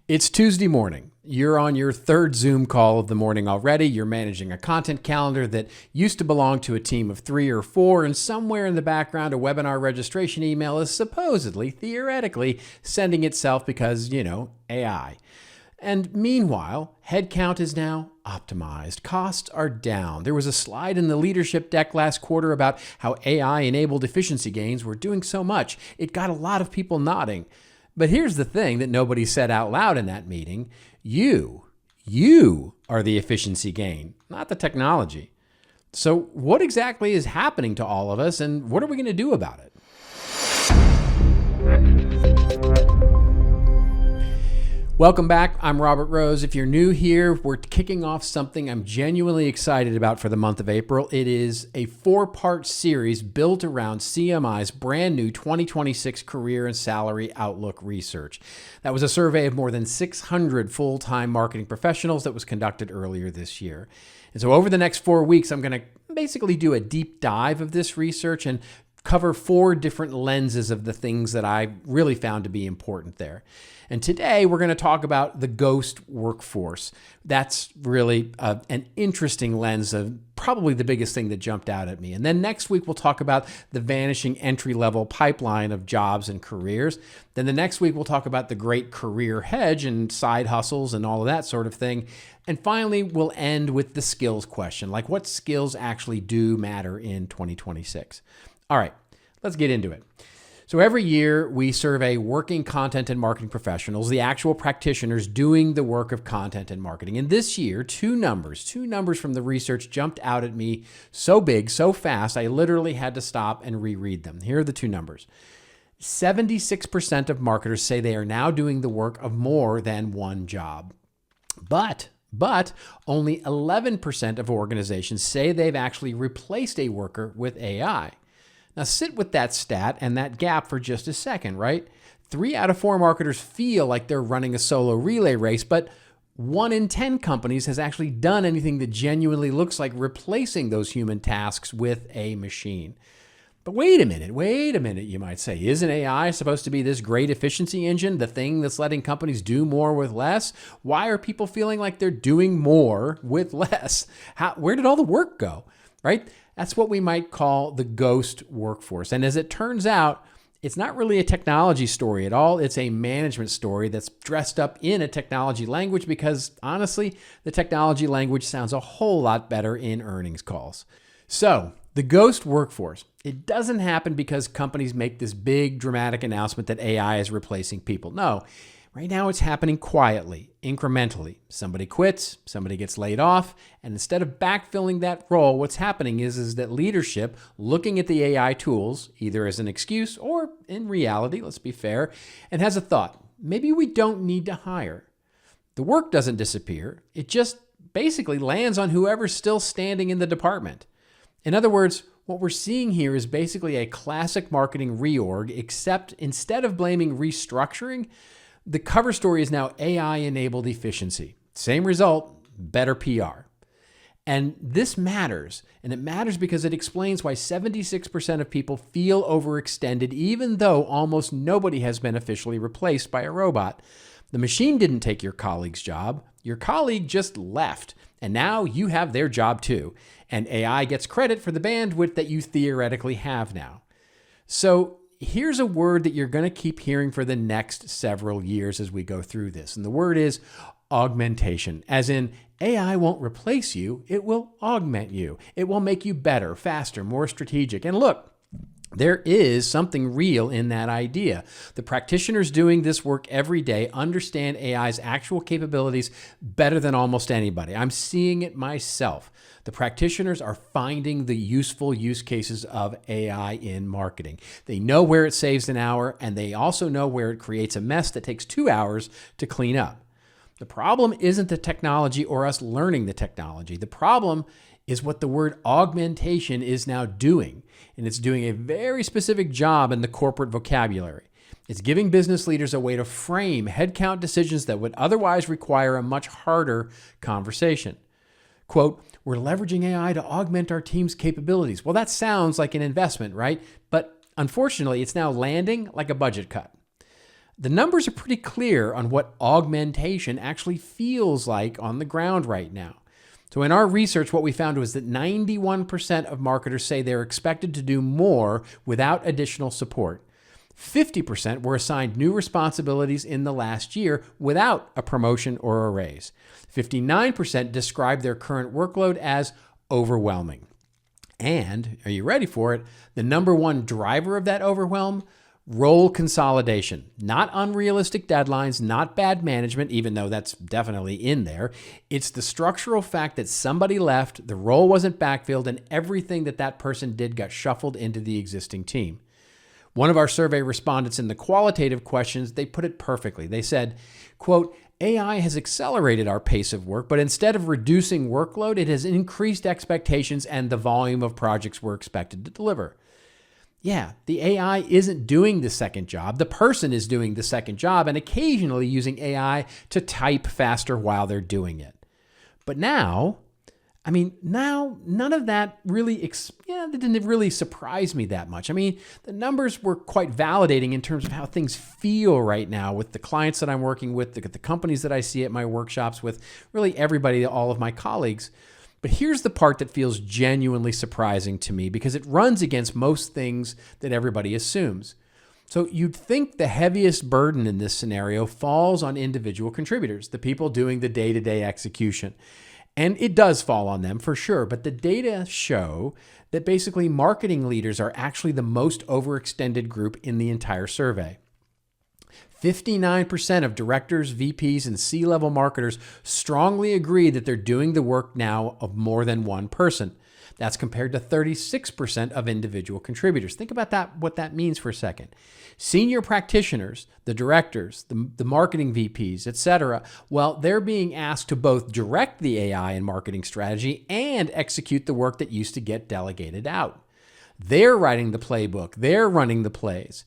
It's Tuesday morning. You're on your third Zoom call of the morning already. You're managing a content calendar that used to belong to a team of 3 or 4, and somewhere in the background, a webinar registration email is supposedly, theoretically, sending itself because, AI. And meanwhile, headcount is now optimized. Costs are down. There was a slide in the leadership deck last quarter about how AI-enabled efficiency gains were doing so much. It got a lot of people nodding. But here's the thing that nobody said out loud in that meeting. You are the efficiency gain, not the technology. So what exactly is happening to all of us, and what are we going to do about it? Welcome back. I'm Robert Rose. If you're new here, we're kicking off something I'm genuinely excited about for the month of April. It is a 4-part series built around CMI's brand new 2026 Career and Salary Outlook research. That was a survey of more than 600 full-time marketing professionals that was conducted earlier this year. And so over the next 4 weeks, I'm going to basically do a deep dive of this research and cover 4 different lenses of the things that I really found to be important there. And today we're going to talk about the ghost workforce. That's really an interesting lens of probably the biggest thing that jumped out at me. And then next week we'll talk about the vanishing entry-level pipeline of jobs and careers. Then the next week we'll talk about the great career hedge and side hustles and all of that sort of thing. And finally, we'll end with the skills question, like what skills actually do matter in 2026. All right, let's get into it. So every year we survey working content and marketing professionals, the actual practitioners doing the work of content and marketing. And this year, two numbers from the research jumped out at me so big, so fast, I literally had to stop and reread them. Here are the two numbers. 76% of marketers say they are now doing the work of more than one job. But only 11% of organizations say they've actually replaced a worker with AI. Now sit with that stat and that gap for just a second, right? 3 out of 4 marketers feel like they're running a solo relay race, but 1 in 10 companies has actually done anything that genuinely looks like replacing those human tasks with a machine. But wait a minute, you might say. Isn't AI supposed to be this great efficiency engine, the thing that's letting companies do more with less? Why are people feeling like they're doing more with less? Where did all the work go, right? That's what we might call the ghost workforce. And as it turns out, it's not really a technology story at all. It's a management story that's dressed up in a technology language because, honestly, the technology language sounds a whole lot better in earnings calls. So, the ghost workforce, it doesn't happen because companies make this big dramatic announcement that AI is replacing people. No. Right now, it's happening quietly, incrementally. Somebody quits, somebody gets laid off, and instead of backfilling that role, what's happening is that leadership, looking at the AI tools, either as an excuse or in reality, let's be fair, and has a thought, maybe we don't need to hire. The work doesn't disappear. It just basically lands on whoever's still standing in the department. In other words, what we're seeing here is basically a classic marketing reorg, except instead of blaming restructuring, the cover story is now AI-enabled efficiency. Same result, better PR. And this matters, and it matters because it explains why 76% of people feel overextended, even though almost nobody has been officially replaced by a robot. The machine didn't take your colleague's job. Your colleague just left, and now you have their job too. And AI gets credit for the bandwidth that you theoretically have now. So here's a word that you're going to keep hearing for the next several years as we go through this. And the word is augmentation, as in AI won't replace you, it will augment you. It will make you better, faster, more strategic. And look, there is something real in that idea. The practitioners doing this work every day understand AI's actual capabilities better than almost anybody. I'm seeing it myself. The practitioners are finding the useful use cases of AI in marketing. They know where it saves an hour, and they also know where it creates a mess that takes 2 hours to clean up. The problem isn't the technology or us learning the technology. The problem is what the word augmentation is now doing. And it's doing a very specific job in the corporate vocabulary. It's giving business leaders a way to frame headcount decisions that would otherwise require a much harder conversation. Quote, we're leveraging AI to augment our team's capabilities. Well, that sounds like an investment, right? But unfortunately, it's now landing like a budget cut. The numbers are pretty clear on what augmentation actually feels like on the ground right now. So in our research, what we found was that 91% of marketers say they're expected to do more without additional support. 50% were assigned new responsibilities in the last year without a promotion or a raise. 59% described their current workload as overwhelming. And, are you ready for it? The number one driver of that overwhelm? Role consolidation. Not unrealistic deadlines, not bad management, even though that's definitely in there. It's the structural fact that somebody left, the role wasn't backfilled, and everything that person did got shuffled into the existing team. One of our survey respondents in the qualitative questions, they put it perfectly. They said, quote, AI has accelerated our pace of work, but instead of reducing workload, it has increased expectations and the volume of projects we're expected to deliver. Yeah, the AI isn't doing the second job. The person is doing the second job and occasionally using AI to type faster while they're doing it. But now none of that really, that didn't really surprise me that much. I mean, the numbers were quite validating in terms of how things feel right now with the clients that I'm working with, the companies that I see at my workshops, with really everybody, all of my colleagues. But here's the part that feels genuinely surprising to me because it runs against most things that everybody assumes. So you'd think the heaviest burden in this scenario falls on individual contributors, the people doing the day-to-day execution. And it does fall on them for sure, but the data show that basically marketing leaders are actually the most overextended group in the entire survey. 59% of directors, VPs, and C-level marketers strongly agree that they're doing the work now of more than one person. That's compared to 36% of individual contributors. Think about that, what that means for a second. Senior practitioners, the directors, the marketing VPs, etc., well, they're being asked to both direct the AI and marketing strategy and execute the work that used to get delegated out. They're writing the playbook. They're running the plays.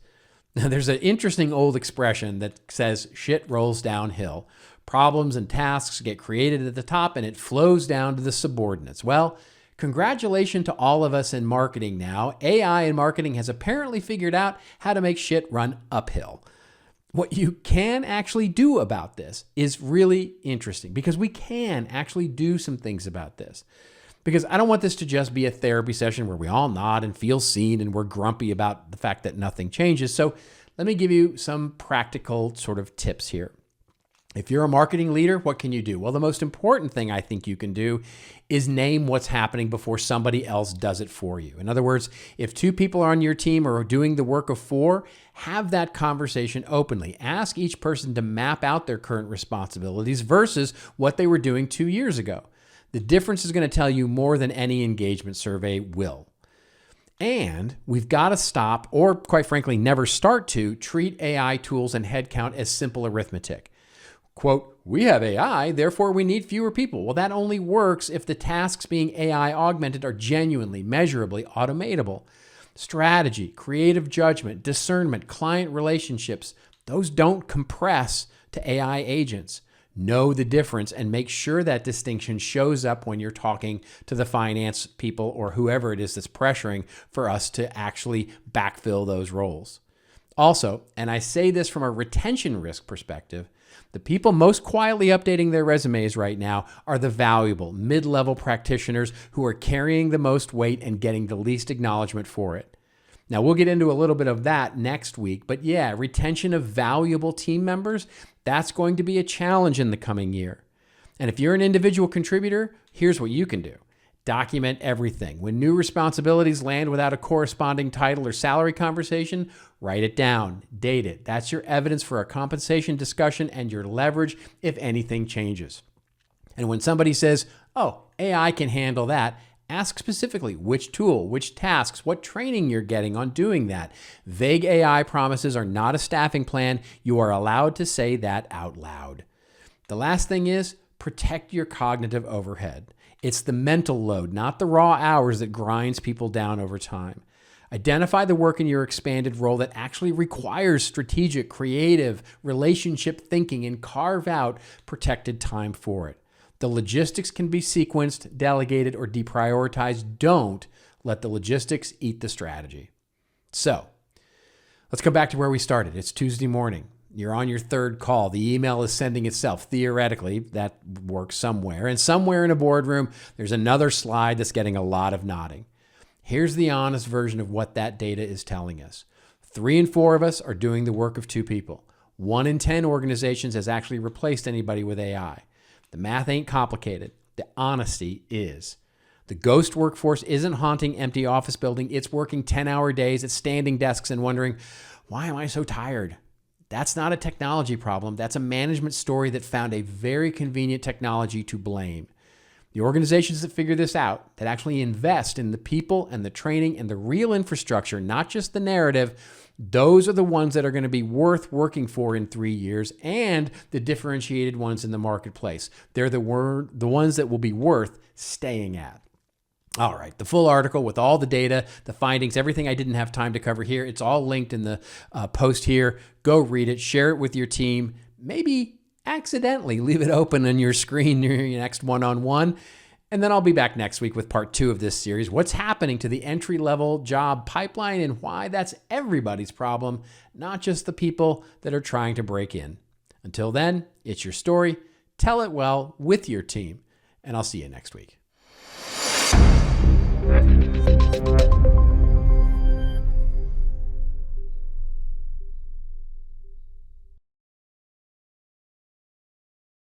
Now, there's an interesting old expression that says shit rolls downhill. Problems and tasks get created at the top and it flows down to the subordinates. Well, congratulations to all of us in marketing now. AI in marketing has apparently figured out how to make shit run uphill. What you can actually do about this is really interesting because we can actually do some things about this. Because I don't want this to just be a therapy session where we all nod and feel seen and we're grumpy about the fact that nothing changes. So let me give you some practical sort of tips here. If you're a marketing leader, what can you do? Well, the most important thing I think you can do is name what's happening before somebody else does it for you. In other words, if two people on your team are doing the work of four, have that conversation openly. Ask each person to map out their current responsibilities versus what they were doing 2 years ago. The difference is going to tell you more than any engagement survey will. And we've got to stop, or quite frankly, never start to treat AI tools and headcount as simple arithmetic. Quote, we have AI, therefore we need fewer people. Well, that only works if the tasks being AI augmented are genuinely, measurably automatable. Strategy, creative judgment, discernment, client relationships, those don't compress to AI agents. Know the difference and make sure that distinction shows up when you're talking to the finance people or whoever it is that's pressuring for us to actually backfill those roles. Also, and I say this from a retention risk perspective, the people most quietly updating their resumes right now are the valuable mid-level practitioners who are carrying the most weight and getting the least acknowledgement for it. Now, we'll get into a little bit of that next week, but yeah, retention of valuable team members, that's going to be a challenge in the coming year. And if you're an individual contributor, here's what you can do. Document everything. When new responsibilities land without a corresponding title or salary conversation, write it down, date it. That's your evidence for a compensation discussion and your leverage if anything changes. And when somebody says, oh, AI can handle that, ask specifically which tool, which tasks, what training you're getting on doing that. Vague AI promises are not a staffing plan. You are allowed to say that out loud. The last thing is protect your cognitive overhead. It's the mental load, not the raw hours, that grinds people down over time. Identify the work in your expanded role that actually requires strategic, creative, relationship thinking and carve out protected time for it. The logistics can be sequenced, delegated, or deprioritized. Don't let the logistics eat the strategy. So let's go back to where we started. It's Tuesday morning. You're on your third call. The email is sending itself. Theoretically, that works somewhere. And somewhere in a boardroom, there's another slide that's getting a lot of nodding. Here's the honest version of what that data is telling us. 3 in 4 of us are doing the work of 2 people. 1 in 10 organizations has actually replaced anybody with AI. The math ain't complicated. The honesty is. The ghost workforce isn't haunting empty office building. It's working 10-hour days at standing desks and wondering, why am I so tired? That's not a technology problem. That's a management story that found a very convenient technology to blame. The organizations that figure this out, that actually invest in the people and the training and the real infrastructure, not just the narrative, those are the ones that are going to be worth working for in 3 years, and the differentiated ones in the marketplace. They're the ones that will be worth staying at. All right, the full article with all the data, the findings, everything I didn't have time to cover here, it's all linked in the post here. Go read it, share it with your team. Maybe accidentally leave it open on your screen near your next one-on-one. And then I'll be back next week with part 2 of this series. What's happening to the entry-level job pipeline and why that's everybody's problem, not just the people that are trying to break in. Until then, it's your story. Tell it well with your team, and I'll see you next week.